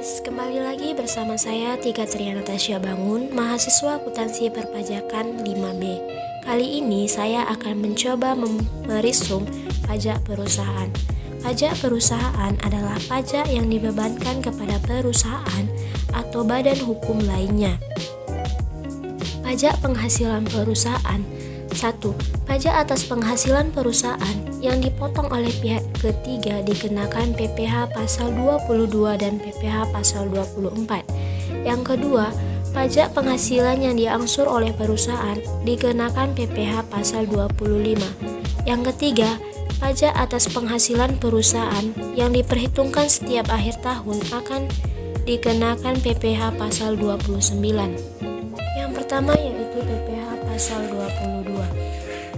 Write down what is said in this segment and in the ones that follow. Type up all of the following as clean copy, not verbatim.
guys, kembali lagi bersama saya Tika Triana Tasya Bangun, mahasiswa akuntansi perpajakan 5B. Kali ini saya akan mencoba merisum pajak perusahaan. Pajak perusahaan adalah pajak yang dibebankan kepada perusahaan atau badan hukum lainnya. Pajak penghasilan perusahaan. 1. Pajak atas penghasilan perusahaan yang dipotong oleh pihak ketiga dikenakan PPh pasal 22 dan PPh pasal 24. Yang kedua, pajak penghasilan yang diangsur oleh perusahaan dikenakan PPh pasal 25. Yang ketiga, pajak atas penghasilan perusahaan yang diperhitungkan setiap akhir tahun akan dikenakan PPh pasal 29. Yang pertama yaitu PPh pasal 22.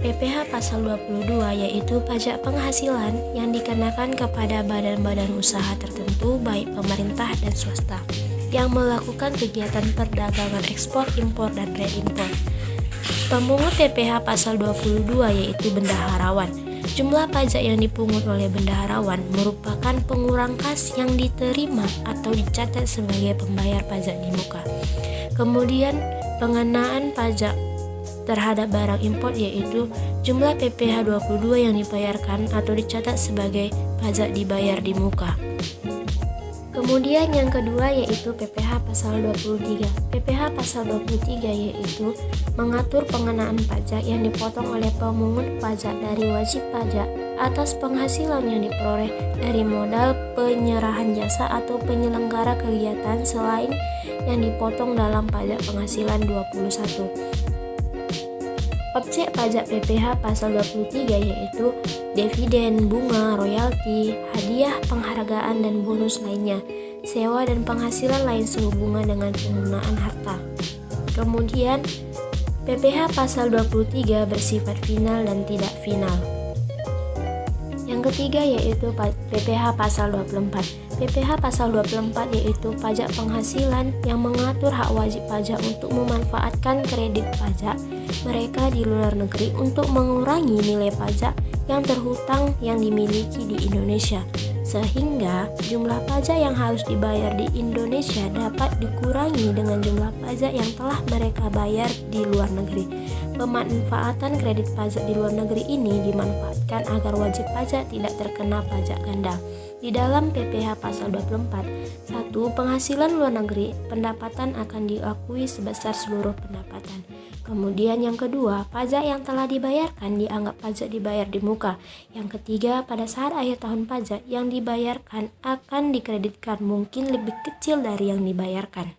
PPh pasal 22 yaitu pajak penghasilan yang dikenakan kepada badan-badan usaha tertentu baik pemerintah dan swasta yang melakukan kegiatan perdagangan ekspor, impor, dan reimpor. Pemungut PPh pasal 22 yaitu bendaharawan. Jumlah pajak yang dipungut oleh bendaharawan merupakan pengurang kas yang diterima atau dicatat sebagai pembayar pajak di muka. Kemudian pengenaan pajak terhadap barang impor yaitu jumlah PPh 22 yang dibayarkan atau dicatat sebagai pajak dibayar di muka. Kemudian yang kedua yaitu PPh pasal 23. PPh pasal 23 yaitu mengatur pengenaan pajak yang dipotong oleh pemungut pajak dari wajib pajak atas penghasilan yang diperoleh dari modal penyerahan jasa atau penyelenggara kegiatan selain yang dipotong dalam pajak penghasilan 21. Objek pajak PPh pasal 23 yaitu dividen, bunga, royalti, hadiah, penghargaan, dan bonus lainnya, sewa dan penghasilan lain sehubungan dengan penggunaan harta. Kemudian, PPh pasal 23 bersifat final dan tidak final. Yang ketiga yaitu PPh pasal 24. PPh pasal 24 yaitu pajak penghasilan yang mengatur hak wajib pajak untuk memanfaatkan kredit pajak mereka di luar negeri untuk mengurangi nilai pajak yang terhutang yang dimiliki di Indonesia, sehingga jumlah pajak yang harus dibayar di Indonesia dapat dikurangi dengan jumlah pajak yang telah mereka bayar di luar negeri. Pemanfaatan kredit pajak di luar negeri ini dimanfaatkan agar wajib pajak tidak terkena pajak ganda. Di dalam PPh pasal 24, 1. Penghasilan luar negeri, pendapatan akan diakui sebesar seluruh pendapatan. Kemudian yang kedua, pajak yang telah dibayarkan dianggap pajak dibayar di muka. Yang ketiga, pada saat akhir tahun pajak yang dibayarkan akan dikreditkan mungkin lebih kecil dari yang dibayarkan.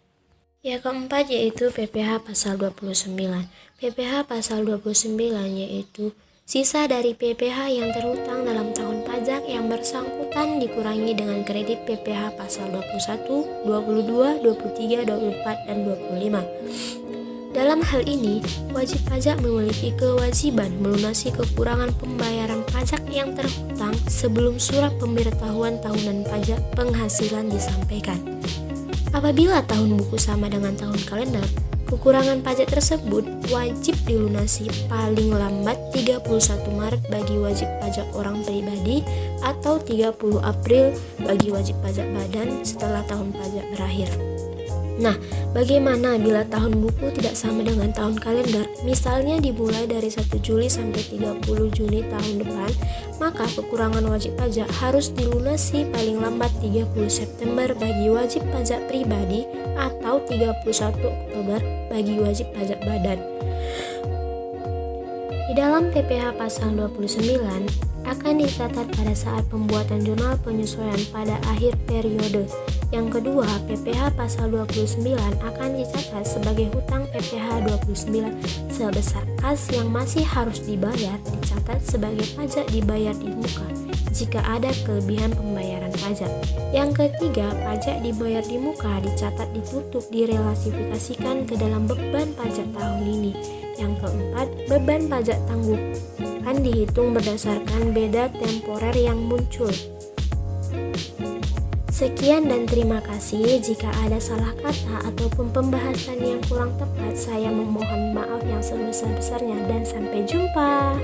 Yang keempat yaitu PPh pasal 29. PPh pasal 29 yaitu sisa dari PPh yang terhutang dalam tahun pajak yang bersangkutan dikurangi dengan kredit PPh pasal 21, 22, 23, 24, dan 25. Dalam hal ini, wajib pajak memiliki kewajiban melunasi kekurangan pembayaran pajak yang terhutang sebelum surat pemberitahuan tahunan pajak penghasilan disampaikan. Apabila tahun buku sama dengan tahun kalender, kekurangan pajak tersebut wajib dilunasi paling lambat 31 Maret bagi wajib pajak orang pribadi atau 30 April bagi wajib pajak badan setelah tahun pajak berakhir. Nah, bagaimana bila tahun buku tidak sama dengan tahun kalender? Misalnya dimulai dari 1 Juli sampai 30 Juni tahun depan, maka kekurangan wajib pajak harus dilunasi paling lambat 30 September bagi wajib pajak pribadi atau 31 Oktober bagi wajib pajak badan. Di dalam PPh pasal 29 akan dicatat pada saat pembuatan jurnal penyesuaian pada akhir periode. Yang kedua, PPh pasal 29 akan dicatat sebagai hutang PPh 29 sebesar kas yang masih harus dibayar dicatat sebagai pajak dibayar di muka jika ada kelebihan pembayaran pajak. Yang ketiga, pajak dibayar di muka dicatat ditutup direlasifikasikan ke dalam beban pajak tahun ini. Yang keempat, beban pajak tanggungan dihitung berdasarkan beda temporer yang muncul. Sekian dan terima kasih. Jika ada salah kata ataupun pembahasan yang kurang tepat, saya memohon maaf yang sebesar-besarnya dan sampai jumpa.